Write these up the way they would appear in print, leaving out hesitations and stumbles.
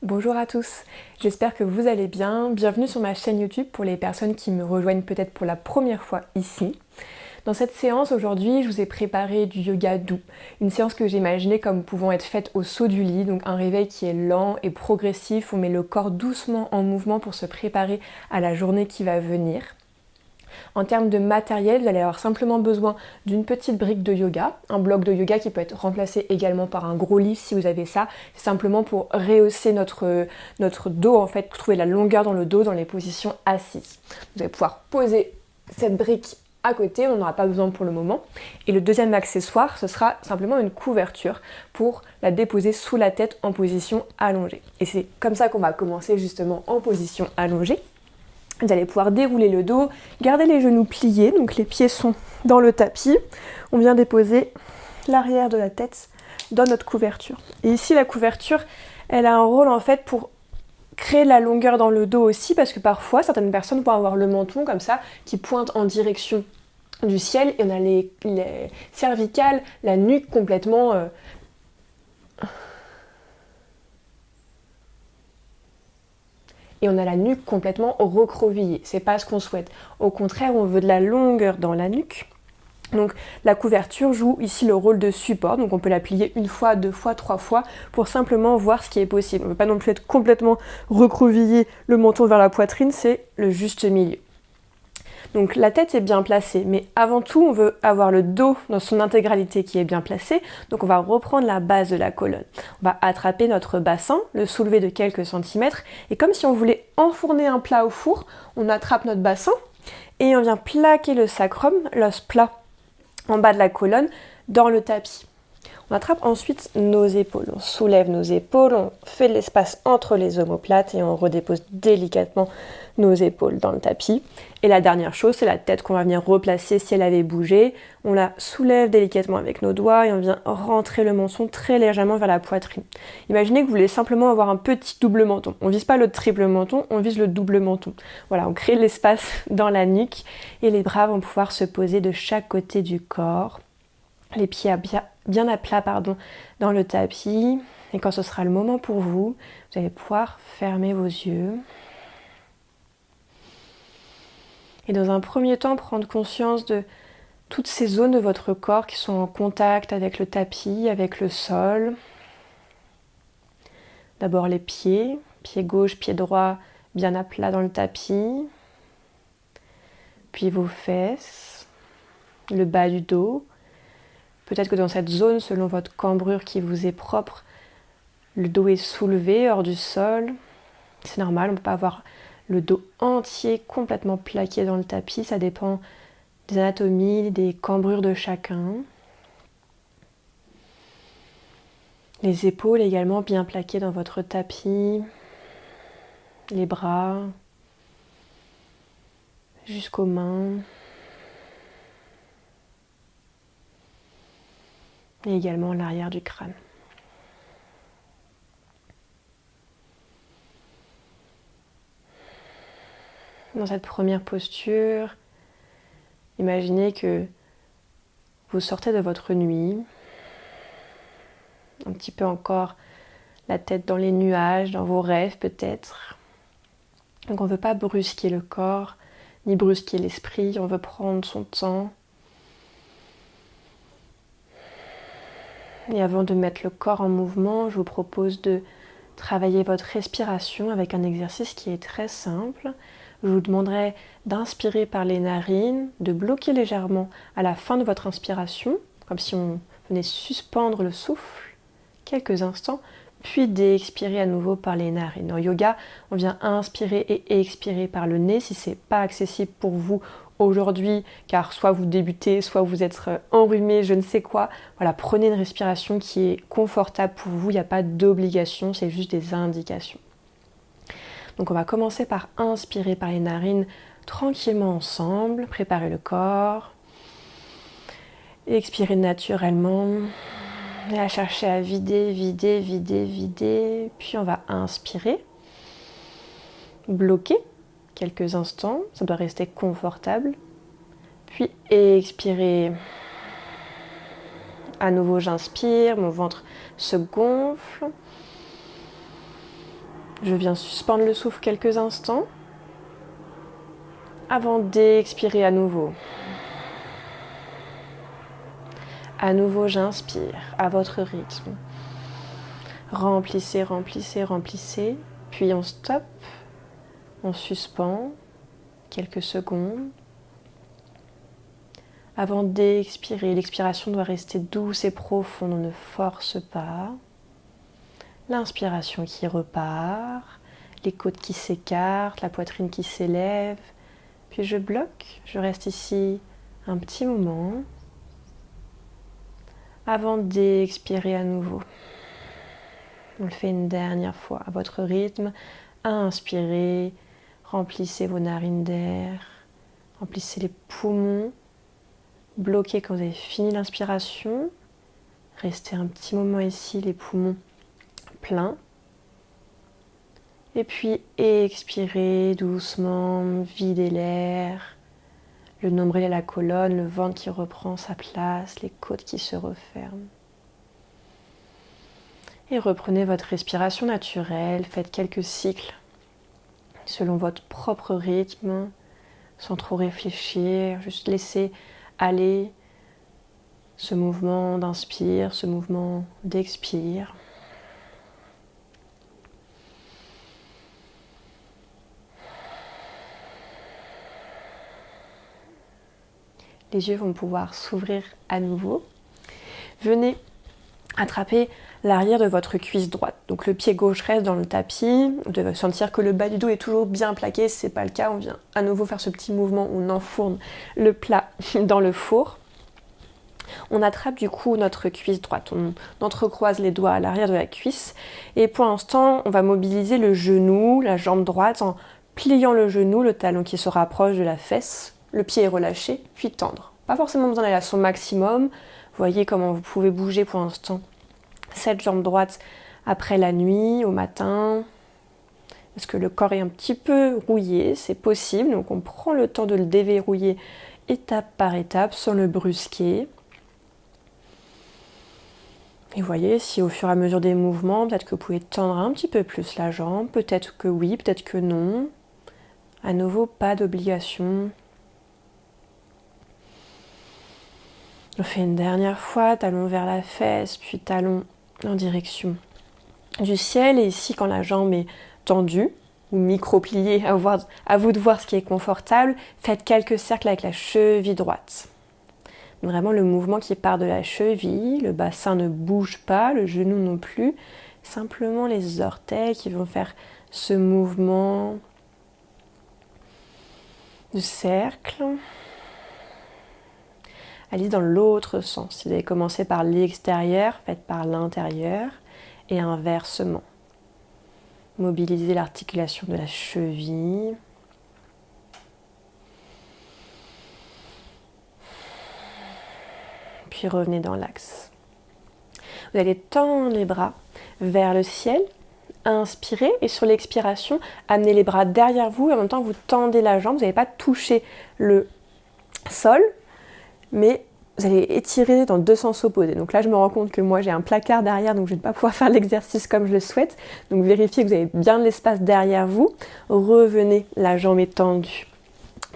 Bonjour à tous, j'espère que vous allez bien. Bienvenue sur ma chaîne YouTube pour les personnes qui me rejoignent peut-être pour la première fois ici. Dans cette séance aujourd'hui, je vous ai préparé du yoga doux, une séance que j'ai imaginée comme pouvant être faite au saut du lit, donc un réveil qui est lent et progressif, on met le corps doucement en mouvement pour se préparer à la journée qui va venir. En termes de matériel, vous allez avoir simplement besoin d'une petite brique de yoga, un bloc de yoga qui peut être remplacé également par un gros livre si vous avez ça. C'est simplement pour rehausser notre dos, en fait, trouver la longueur dans le dos dans les positions assises. Vous allez pouvoir poser cette brique à côté, on n'en aura pas besoin pour le moment. Et le deuxième accessoire, ce sera simplement une couverture pour la déposer sous la tête en position allongée. Et c'est comme ça qu'on va commencer justement en position allongée. Vous allez pouvoir dérouler le dos, garder les genoux pliés, donc les pieds sont dans le tapis. On vient déposer l'arrière de la tête dans notre couverture. Et ici, la couverture, elle a un rôle en fait pour créer la longueur dans le dos aussi, parce que parfois, certaines personnes vont avoir le menton comme ça, qui pointe en direction du ciel, et on a les cervicales, la nuque complètement... Et on a la nuque complètement recroquevillée. C'est pas ce qu'on souhaite. Au contraire, on veut de la longueur dans la nuque. Donc la couverture joue ici le rôle de support. Donc on peut la plier une fois, deux fois, trois fois pour simplement voir ce qui est possible. On ne veut pas non plus être complètement recroquevillé, le menton vers la poitrine, c'est le juste milieu. Donc la tête est bien placée, mais avant tout, on veut avoir le dos dans son intégralité qui est bien placé. Donc on va reprendre la base de la colonne. On va attraper notre bassin, le soulever de quelques centimètres. Et comme si on voulait enfourner un plat au four, on attrape notre bassin et on vient plaquer le sacrum, l'os plat, en bas de la colonne, dans le tapis. On attrape ensuite nos épaules, on soulève nos épaules, on fait de l'espace entre les omoplates et on redépose délicatement nos épaules dans le tapis. Et la dernière chose, c'est la tête qu'on va venir replacer si elle avait bougé. On la soulève délicatement avec nos doigts et on vient rentrer le menton très légèrement vers la poitrine. Imaginez que vous voulez simplement avoir un petit double menton. On ne vise pas le triple menton, on vise le double menton. Voilà, on crée l'espace dans la nuque et les bras vont pouvoir se poser de chaque côté du corps. Les pieds bien à plat dans le tapis. Et quand ce sera le moment pour vous, vous allez pouvoir fermer vos yeux. Et dans un premier temps, prendre conscience de toutes ces zones de votre corps qui sont en contact avec le tapis, avec le sol. D'abord les pieds, pied gauche, pied droit, bien à plat dans le tapis. Puis vos fesses, le bas du dos. Peut-être que dans cette zone, selon votre cambrure qui vous est propre, le dos est soulevé hors du sol. C'est normal, on ne peut pas avoir le dos entier complètement plaqué dans le tapis. Ça dépend des anatomies, des cambrures de chacun. Les épaules également bien plaquées dans votre tapis. Les bras jusqu'aux mains. Et également l'arrière du crâne. Dans cette première posture, imaginez que vous sortez de votre nuit, un petit peu encore la tête dans les nuages, dans vos rêves peut-être. Donc on ne veut pas brusquer le corps, ni brusquer l'esprit, on veut prendre son temps. Et avant de mettre le corps en mouvement, je vous propose de travailler votre respiration avec un exercice qui est très simple. Je vous demanderai d'inspirer par les narines, de bloquer légèrement à la fin de votre inspiration, comme si on venait suspendre le souffle quelques instants, puis d'expirer à nouveau par les narines. En yoga, on vient inspirer et expirer par le nez si ce n'est pas accessible pour vous aujourd'hui, car soit vous débutez, soit vous êtes enrhumé, je ne sais quoi. Voilà, prenez une respiration qui est confortable pour vous, il n'y a pas d'obligation, c'est juste des indications. Donc on va commencer par inspirer par les narines tranquillement ensemble, préparer le corps, expirer naturellement, et à chercher à vider, vider, vider, vider, puis on va inspirer, bloquer quelques instants, ça doit rester confortable, puis expirer. À nouveau j'inspire, mon ventre se gonfle. Je viens suspendre le souffle quelques instants avant d'expirer à nouveau. À nouveau, j'inspire à votre rythme. Remplissez, remplissez, remplissez. Puis on stoppe, on suspend quelques secondes. Avant d'expirer, l'expiration doit rester douce et profonde, on ne force pas. L'inspiration qui repart, les côtes qui s'écartent, la poitrine qui s'élève. Puis je bloque, je reste ici un petit moment avant d'expirer à nouveau. On le fait une dernière fois à votre rythme. Inspirez, remplissez vos narines d'air, remplissez les poumons. Bloquez quand vous avez fini l'inspiration. Restez un petit moment ici, les poumons pleins. Et puis expirez doucement, videz l'air. Le nombril et la colonne, le ventre qui reprend sa place, les côtes qui se referment. Et reprenez votre respiration naturelle, faites quelques cycles selon votre propre rythme, sans trop réfléchir, juste laissez aller ce mouvement d'inspire, ce mouvement d'expire. Les yeux vont pouvoir s'ouvrir à nouveau. Venez attraper l'arrière de votre cuisse droite. Donc le pied gauche reste dans le tapis. Vous devez sentir que le bas du dos est toujours bien plaqué. Si ce n'est pas le cas, on vient à nouveau faire ce petit mouvement où on enfourne le plat dans le four. On attrape du coup notre cuisse droite. On entrecroise les doigts à l'arrière de la cuisse. Et pour l'instant, on va mobiliser le genou, la jambe droite en pliant le genou, le talon qui se rapproche de la fesse. Le pied est relâché, puis tendre. Pas forcément besoin d'aller à son maximum. Voyez comment vous pouvez bouger pour l'instant cette jambe droite après la nuit, au matin. Est-ce que le corps est un petit peu rouillé? C'est possible. Donc on prend le temps de le déverrouiller étape par étape sans le brusquer. Et voyez si au fur et à mesure des mouvements, peut-être que vous pouvez tendre un petit peu plus la jambe. Peut-être que oui, peut-être que non. À nouveau, pas d'obligation. On fait une dernière fois, talon vers la fesse, puis talon en direction du ciel. Et ici, quand la jambe est tendue ou micro-pliée, à vous de voir ce qui est confortable, faites quelques cercles avec la cheville droite. Vraiment le mouvement qui part de la cheville, le bassin ne bouge pas, le genou non plus. Simplement les orteils qui vont faire ce mouvement de cercle. Allez dans l'autre sens. Si vous avez commencé par l'extérieur, faites par l'intérieur et inversement. Mobilisez l'articulation de la cheville. Puis revenez dans l'axe. Vous allez tendre les bras vers le ciel. Inspirez et sur l'expiration, amenez les bras derrière vous et en même temps vous tendez la jambe. Vous n'allez pas toucher le sol, mais vous allez étirer dans deux sens opposés. Donc là, je me rends compte que moi, j'ai un placard derrière, donc je ne vais pas pouvoir faire l'exercice comme je le souhaite. Donc vérifiez que vous avez bien de l'espace derrière vous. Revenez, la jambe est tendue.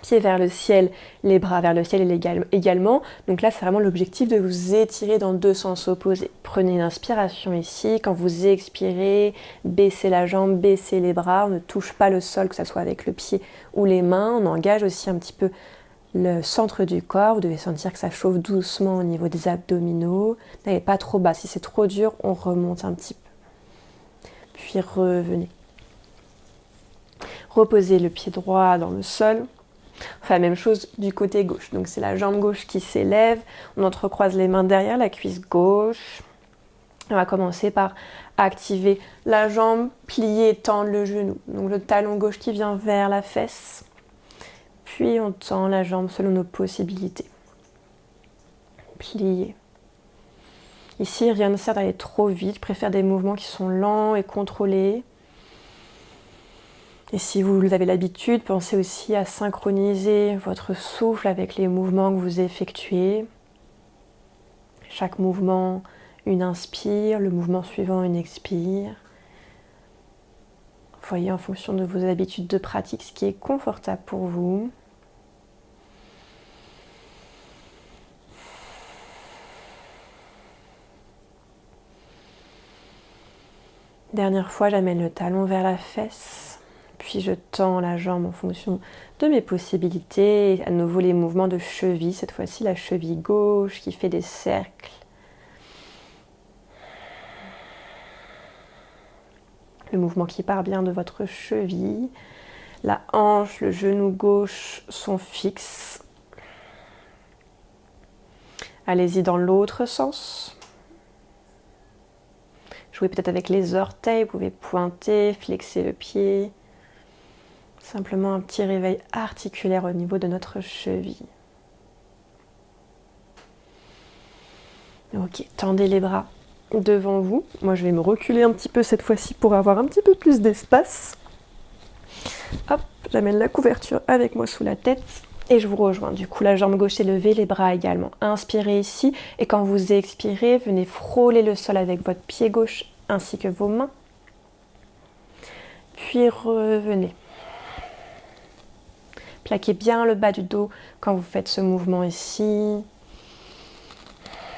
Pieds vers le ciel, les bras vers le ciel également. Donc là, c'est vraiment l'objectif de vous étirer dans deux sens opposés. Prenez une inspiration ici. Quand vous expirez, baissez la jambe, baissez les bras. On ne touche pas le sol, que ce soit avec le pied ou les mains. On engage aussi un petit peu le centre du corps. Vous devez sentir que ça chauffe doucement au niveau des abdominaux. N'allez pas trop bas. Si c'est trop dur, on remonte un petit peu. Puis revenez. Reposez le pied droit dans le sol. On fait la même chose du côté gauche. Donc c'est la jambe gauche qui s'élève. On entrecroise les mains derrière la cuisse gauche. On va commencer par activer la jambe, plier et tendre le genou. Donc le talon gauche qui vient vers la fesse. Puis on tend la jambe selon nos possibilités. Plier. Ici, rien ne sert d'aller trop vite. Je préfère des mouvements qui sont lents et contrôlés. Et si vous avez l'habitude, pensez aussi à synchroniser votre souffle avec les mouvements que vous effectuez. Chaque mouvement, une inspire, le mouvement suivant, une expire. Voyez en fonction de vos habitudes de pratique ce qui est confortable pour vous. Dernière fois, j'amène le talon vers la fesse, puis je tends la jambe en fonction de mes possibilités. Et à nouveau les mouvements de cheville, cette fois-ci la cheville gauche qui fait des cercles. Le mouvement qui part bien de votre cheville. La hanche, le genou gauche sont fixes. Allez-y dans l'autre sens. Jouez peut-être avec les orteils, vous pouvez pointer, flexer le pied. Simplement un petit réveil articulaire au niveau de notre cheville. Ok, tendez les bras devant vous. Moi, je vais me reculer un petit peu cette fois-ci pour avoir un petit peu plus d'espace. Hop, j'amène la couverture avec moi sous la tête et je vous rejoins. Du coup, la jambe gauche est levée, les bras également. Inspirez ici et quand vous expirez, venez frôler le sol avec votre pied gauche ainsi que vos mains. Puis revenez. Plaquez bien le bas du dos quand vous faites ce mouvement ici.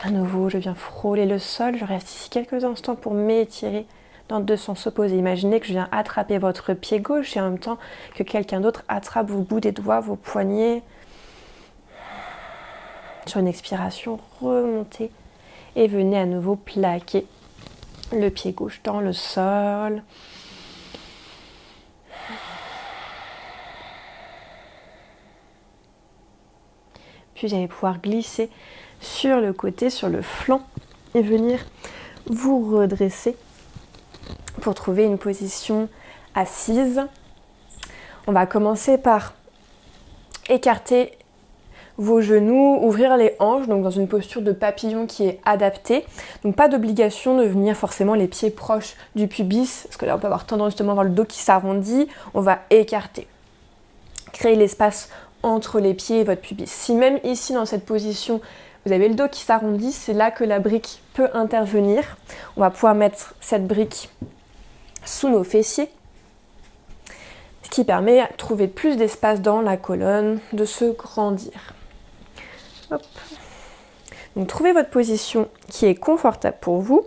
À nouveau, je viens frôler le sol. Je reste ici quelques instants pour m'étirer dans deux sens opposés. Imaginez que je viens attraper votre pied gauche et en même temps que quelqu'un d'autre attrape vos bouts des doigts, vos poignets. Sur une expiration, remontez et venez à nouveau plaquer le pied gauche dans le sol. Puis vous allez pouvoir glisser sur le côté, sur le flanc et venir vous redresser pour trouver une position assise. On va commencer par écarter vos genoux, ouvrir les hanches, donc dans une posture de papillon qui est adaptée. Donc pas d'obligation de venir forcément les pieds proches du pubis, parce que là on peut avoir tendance justement à avoir le dos qui s'arrondit. On va écarter, créer l'espace entre les pieds et votre pubis. Si même ici dans cette position, vous avez le dos qui s'arrondit, c'est là que la brique peut intervenir. On va pouvoir mettre cette brique sous nos fessiers, ce qui permet de trouver plus d'espace dans la colonne, de se grandir. Hop. Donc trouvez votre position qui est confortable pour vous.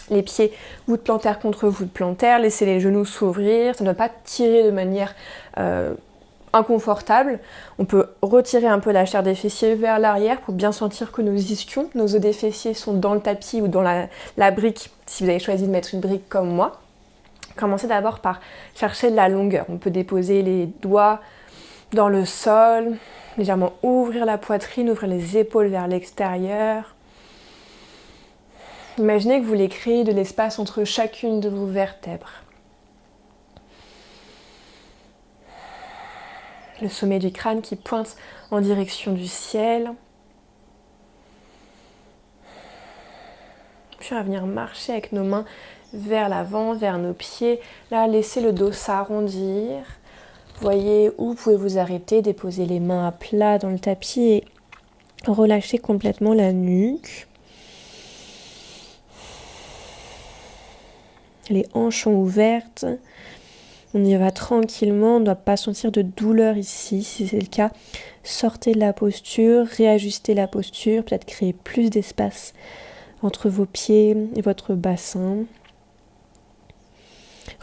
Les pieds voûte plantaire contre voûte plantaire, laissez les genoux s'ouvrir, ça ne doit pas tirer de manière inconfortable. On peut retirer un peu la chair des fessiers vers l'arrière pour bien sentir que nos ischions, nos os des fessiers sont dans le tapis ou dans la brique, si vous avez choisi de mettre une brique comme moi. Commencez d'abord par chercher de la longueur. On peut déposer les doigts dans le sol, légèrement ouvrir la poitrine, ouvrir les épaules vers l'extérieur. Imaginez que vous voulez créer de l'espace entre chacune de vos vertèbres. Le sommet du crâne qui pointe en direction du ciel. Puis on va venir marcher avec nos mains vers l'avant, vers nos pieds. Là, laissez le dos s'arrondir. Voyez où pouvez vous arrêter, déposer les mains à plat dans le tapis et relâcher complètement la nuque. Les hanches sont ouvertes. On y va tranquillement, on ne doit pas sentir de douleur ici. Si c'est le cas, sortez de la posture, réajustez la posture, peut-être créer plus d'espace entre vos pieds et votre bassin.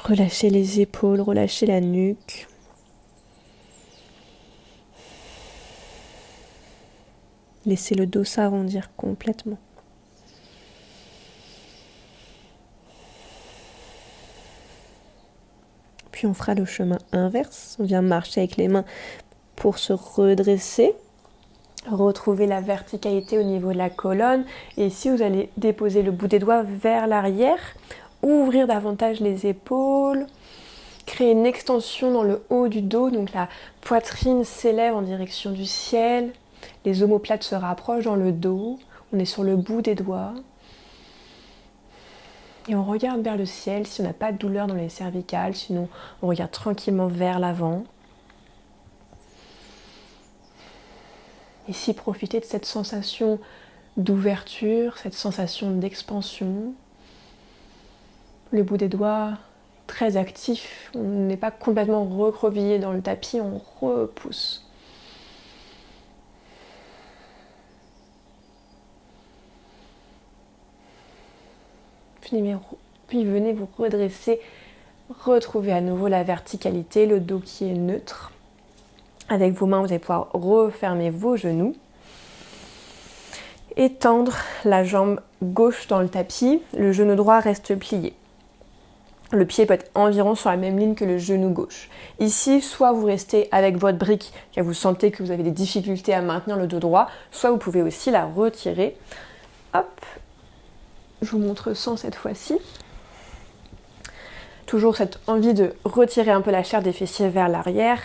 Relâchez les épaules, relâchez la nuque. Laissez le dos s'arrondir complètement. Puis on fera le chemin inverse. On vient marcher avec les mains pour se redresser. Retrouver la verticalité au niveau de la colonne. Et ici, vous allez déposer le bout des doigts vers l'arrière. Ouvrir davantage les épaules. Créer une extension dans le haut du dos. Donc la poitrine s'élève en direction du ciel. Les omoplates se rapprochent dans le dos. On est sur le bout des doigts. Et on regarde vers le ciel si on n'a pas de douleur dans les cervicales. Sinon, on regarde tranquillement vers l'avant. Ici, profitez de cette sensation d'ouverture, cette sensation d'expansion. Le bout des doigts très actif, on n'est pas complètement recroquevillé dans le tapis, on repousse. Puis venez vous redresser, retrouver à nouveau la verticalité, le dos qui est neutre. Avec vos mains, vous allez pouvoir refermer vos genoux. Étendre la jambe gauche dans le tapis, le genou droit reste plié. Le pied peut être environ sur la même ligne que le genou gauche. Ici, soit vous restez avec votre brique, car vous sentez que vous avez des difficultés à maintenir le dos droit, soit vous pouvez aussi la retirer. Hop, je vous montre sans cette fois-ci. Toujours cette envie de retirer un peu la chair des fessiers vers l'arrière.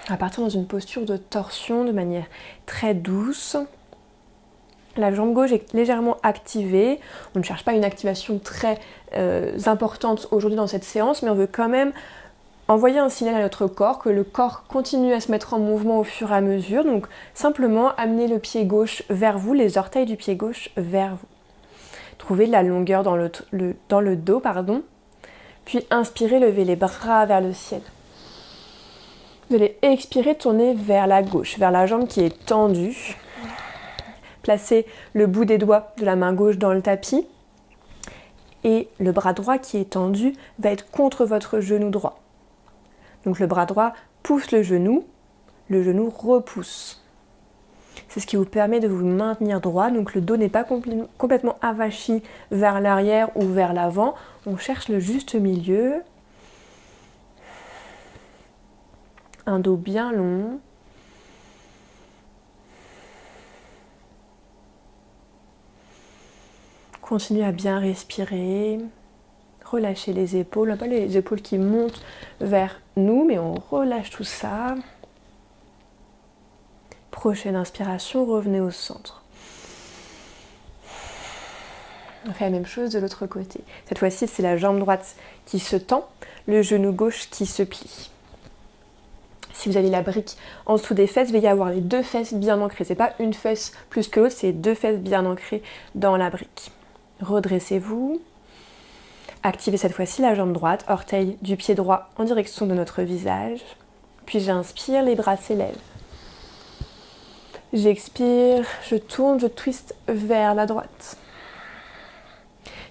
On va partir dans une posture de torsion de manière très douce. La jambe gauche est légèrement activée. On ne cherche pas une activation très importante aujourd'hui dans cette séance, mais on veut quand même envoyer un signal à notre corps que le corps continue à se mettre en mouvement au fur et à mesure. Donc simplement amener le pied gauche vers vous, les orteils du pied gauche vers vous. Trouvez de la longueur dans le dos, puis inspirez, levez les bras vers le ciel. Vous allez expirer, tourner vers la gauche, vers la jambe qui est tendue. Placez le bout des doigts de la main gauche dans le tapis et le bras droit qui est tendu va être contre votre genou droit. Donc le bras droit pousse le genou repousse. C'est ce qui vous permet de vous maintenir droit, donc le dos n'est pas complètement avachi vers l'arrière ou vers l'avant. On cherche le juste milieu. Un dos bien long. Continuez à bien respirer. Relâchez les épaules. On n'a pas les épaules qui montent vers nous, mais on relâche tout ça. Prochaine inspiration, revenez au centre. On fait la même chose de l'autre côté. Cette fois-ci, c'est la jambe droite qui se tend, le genou gauche qui se plie. Si vous avez la brique en dessous des fesses, il va y avoir les deux fesses bien ancrées. C'est pas une fesse plus que l'autre, c'est deux fesses bien ancrées dans la brique. Redressez-vous. Activez cette fois-ci la jambe droite, orteil du pied droit en direction de notre visage. Puis j'inspire, les bras s'élèvent. J'expire, je tourne, je twiste vers la droite.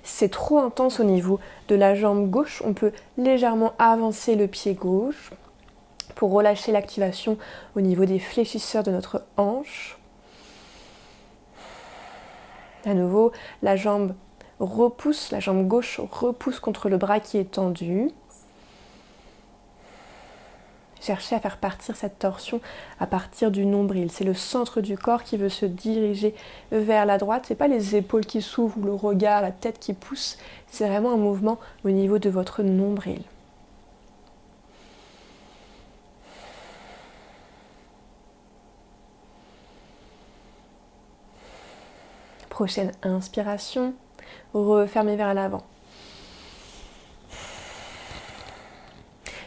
Si c'est trop intense au niveau de la jambe gauche, on peut légèrement avancer le pied gauche pour relâcher l'activation au niveau des fléchisseurs de notre hanche. À nouveau, la jambe repousse, la jambe gauche repousse contre le bras qui est tendu. Cherchez à faire partir cette torsion à partir du nombril. C'est le centre du corps qui veut se diriger vers la droite. Ce n'est pas les épaules qui s'ouvrent ou le regard, la tête qui pousse. C'est vraiment un mouvement au niveau de votre nombril. Prochaine inspiration, refermez vers l'avant.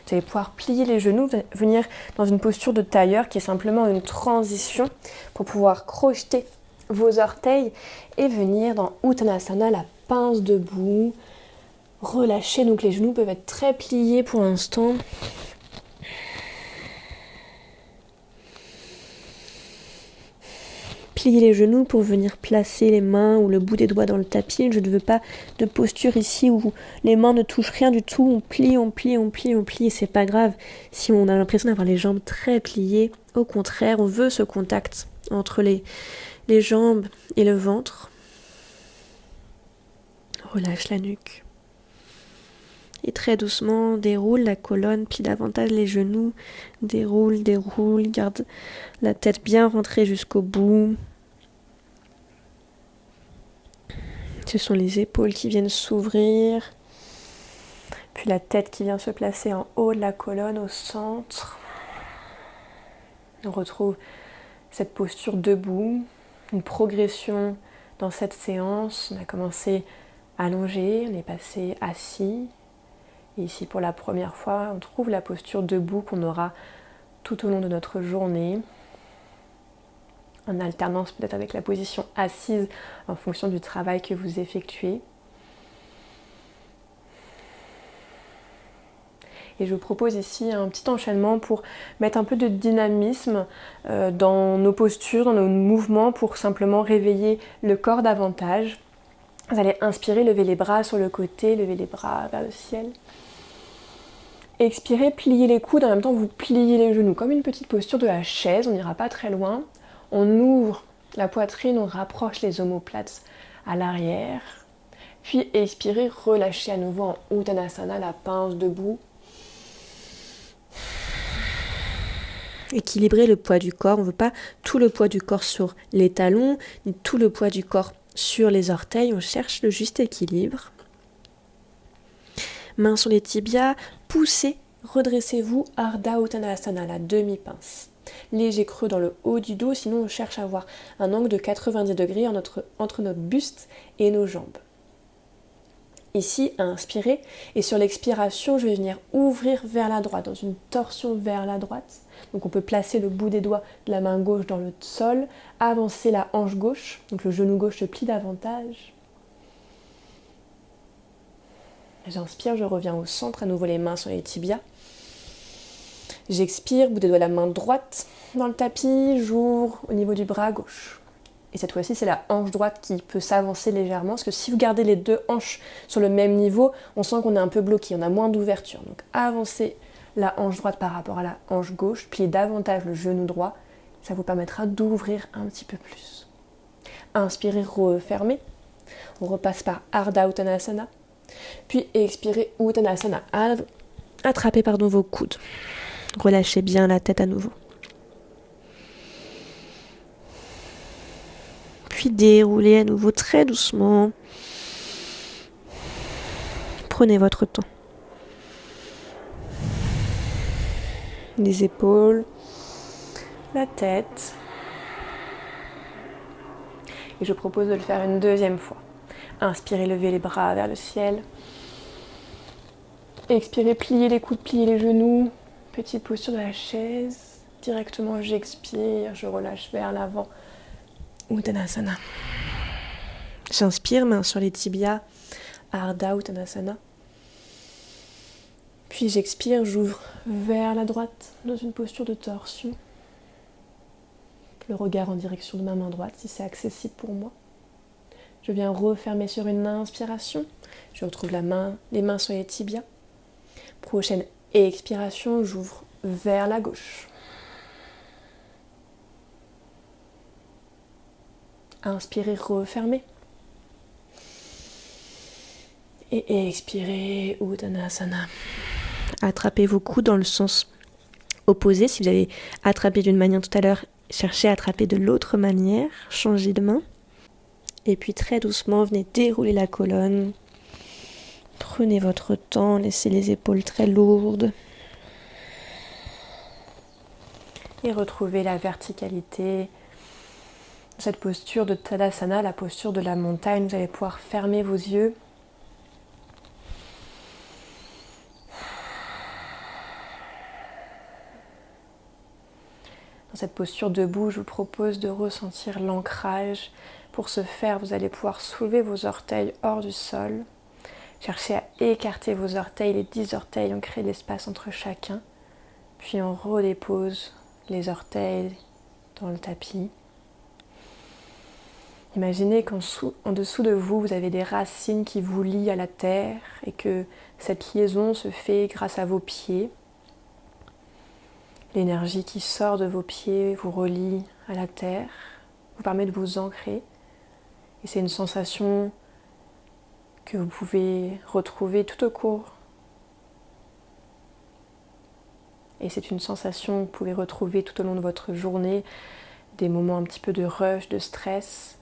Vous allez pouvoir plier les genoux, venir dans une posture de tailleur qui est simplement une transition pour pouvoir crocheter vos orteils et venir dans Uttanasana, la pince debout. Relâchez, donc les genoux peuvent être très pliés pour l'instant. Pliez les genoux pour venir placer les mains ou le bout des doigts dans le tapis. Je ne veux pas de posture ici où les mains ne touchent rien du tout. On plie, on plie, on plie, on plie. C'est pas grave si on a l'impression d'avoir les jambes très pliées. Au contraire, on veut ce contact entre les jambes et le ventre. Relâche la nuque. Et très doucement, déroule la colonne, plie davantage les genoux. Déroule, déroule, garde la tête bien rentrée jusqu'au bout. Ce sont les épaules qui viennent s'ouvrir. Puis la tête qui vient se placer en haut de la colonne, au centre. On retrouve cette posture debout, une progression dans cette séance. On a commencé allongé, on est passé assis. Et ici, pour la première fois, on trouve la posture debout qu'on aura tout au long de notre journée, en alternance peut-être avec la position assise en fonction du travail que vous effectuez. Et je vous propose ici un petit enchaînement pour mettre un peu de dynamisme dans nos postures, dans nos mouvements, pour simplement réveiller le corps davantage. Vous allez inspirer, lever les bras sur le côté, lever les bras vers le ciel. Expirez, pliez les coudes, en même temps vous pliez les genoux, comme une petite posture de la chaise, on n'ira pas très loin. On ouvre la poitrine, on rapproche les omoplates à l'arrière. Puis expirez, relâchez à nouveau en Uttanasana, la pince debout. Équilibrez le poids du corps, on ne veut pas tout le poids du corps sur les talons, ni tout le poids du corps sur les orteils, on cherche le juste équilibre. Mains sur les tibias, poussez, redressez-vous, Ardha Uttanasana, la demi-pince. Léger creux dans le haut du dos, sinon on cherche à avoir un angle de 90 degrés entre notre buste et nos jambes. Ici, inspirez, et sur l'expiration, je vais venir ouvrir vers la droite, dans une torsion vers la droite. Donc on peut placer le bout des doigts de la main gauche dans le sol, avancer la hanche gauche, donc le genou gauche se plie davantage. J'inspire, je reviens au centre, à nouveau les mains sur les tibias. J'expire, bout des doigts de la main droite dans le tapis, j'ouvre au niveau du bras gauche. Et cette fois-ci, c'est la hanche droite qui peut s'avancer légèrement, parce que si vous gardez les deux hanches sur le même niveau, on sent qu'on est un peu bloqué, on a moins d'ouverture. Donc avancez la hanche droite par rapport à la hanche gauche, pliez davantage le genou droit, ça vous permettra d'ouvrir un petit peu plus. Inspirez, refermez. On repasse par Ardha Uttanasana. Puis expirez Uttanasana. Attrapez vos coudes. Relâchez bien la tête à nouveau. Puis déroulez à nouveau très doucement. Prenez votre temps. Les épaules, la tête. Et je propose de le faire une deuxième fois. Inspirez, levez les bras vers le ciel. Expirez, pliez les coudes, pliez les genoux. Petite posture de la chaise. Directement, j'expire, je relâche vers l'avant. Uttanasana. J'inspire, main sur les tibias. Ardha Uttanasana. Puis j'expire, j'ouvre vers la droite dans une posture de torsion. Le regard en direction de ma main droite si c'est accessible pour moi. Je viens refermer sur une inspiration. Je retrouve les mains sur les tibias. Prochaine expiration, j'ouvre vers la gauche. Inspirez, refermez. Et expirez, Uttanasana. Attrapez vos coudes dans le sens opposé. Si vous avez attrapé d'une manière tout à l'heure, cherchez à attraper de l'autre manière. Changez de main. Et puis très doucement, venez dérouler la colonne. Prenez votre temps, laissez les épaules très lourdes. Et retrouvez la verticalité. Cette posture de Tadasana, la posture de la montagne, vous allez pouvoir fermer vos yeux. Dans cette posture debout, je vous propose de ressentir l'ancrage. Pour ce faire, vous allez pouvoir soulever vos orteils hors du sol. Cherchez à écarter vos orteils, les 10 orteils, on crée l'espace entre chacun. Puis on redépose les orteils dans le tapis. Imaginez qu'en dessous de vous, vous avez des racines qui vous lient à la terre et que cette liaison se fait grâce à vos pieds. L'énergie qui sort de vos pieds vous relie à la terre, vous permet de vous ancrer. Et c'est une sensation que vous pouvez retrouver tout au cours. Et c'est une sensation que vous pouvez retrouver tout au long de votre journée, des moments un petit peu de rush, de stress.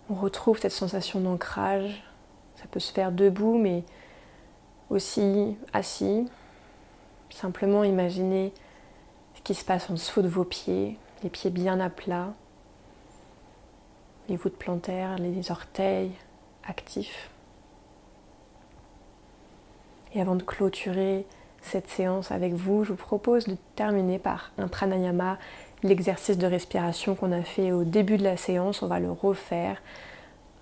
On retrouve cette sensation d'ancrage. Ça peut se faire debout, mais aussi assis. Simplement imaginez ce qui se passe en dessous de vos pieds, les pieds bien à plat, les voûtes plantaires, les orteils actifs. Et avant de clôturer cette séance avec vous, je vous propose de terminer par un pranayama, l'exercice de respiration qu'on a fait au début de la séance, on va le refaire.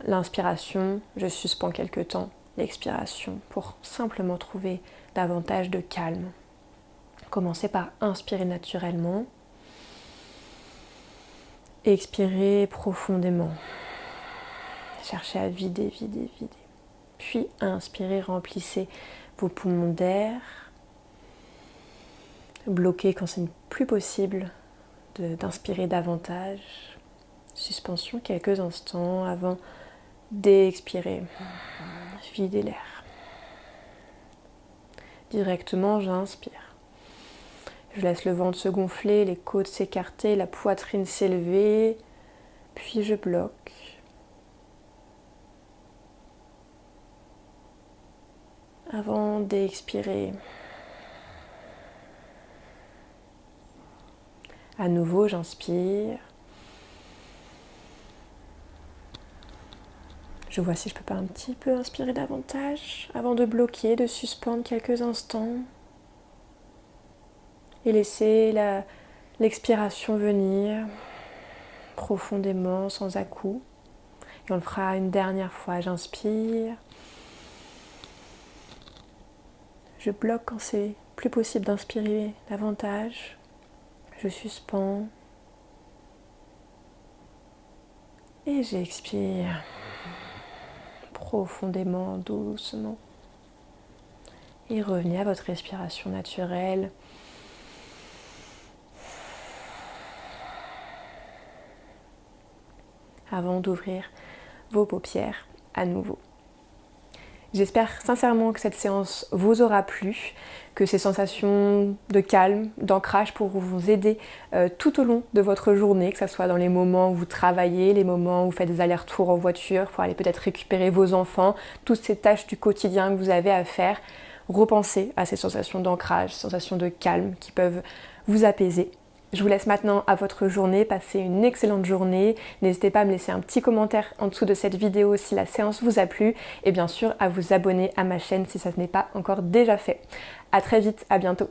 L'inspiration, je suspends quelques temps. l'expiration pour simplement trouver davantage de calme. Commencez par inspirer naturellement. Expirez profondément. Cherchez à vider. Puis inspirez, remplissez vos poumons d'air. Bloquez quand c'est plus possible d'inspirer davantage. Suspension quelques instants avant d'expirer. Videz l'air. Directement, j'inspire. Je laisse le ventre se gonfler, les côtes s'écarter, la poitrine s'élever. Puis je bloque. Avant d'expirer. À nouveau, j'inspire. Je vois si je peux pas un petit peu inspirer davantage avant de bloquer, de suspendre quelques instants. Et laisser l'expiration venir profondément, sans à-coups. Et on le fera une dernière fois. J'inspire. Je bloque quand c'est plus possible d'inspirer davantage. Je suspends. Et j'expire profondément, doucement. Et revenez à votre respiration naturelle. Avant d'ouvrir vos paupières à nouveau. J'espère sincèrement que cette séance vous aura plu, que ces sensations de calme, d'ancrage pourront vous aider tout au long de votre journée, que ce soit dans les moments où vous travaillez, les moments où vous faites des allers-retours en voiture pour aller peut-être récupérer vos enfants, toutes ces tâches du quotidien que vous avez à faire. Repensez à ces sensations d'ancrage, sensations de calme qui peuvent vous apaiser. Je vous laisse maintenant à votre journée, passez une excellente journée. N'hésitez pas à me laisser un petit commentaire en dessous de cette vidéo si la séance vous a plu et bien sûr à vous abonner à ma chaîne si ça n'est pas encore déjà fait. À très vite, à bientôt.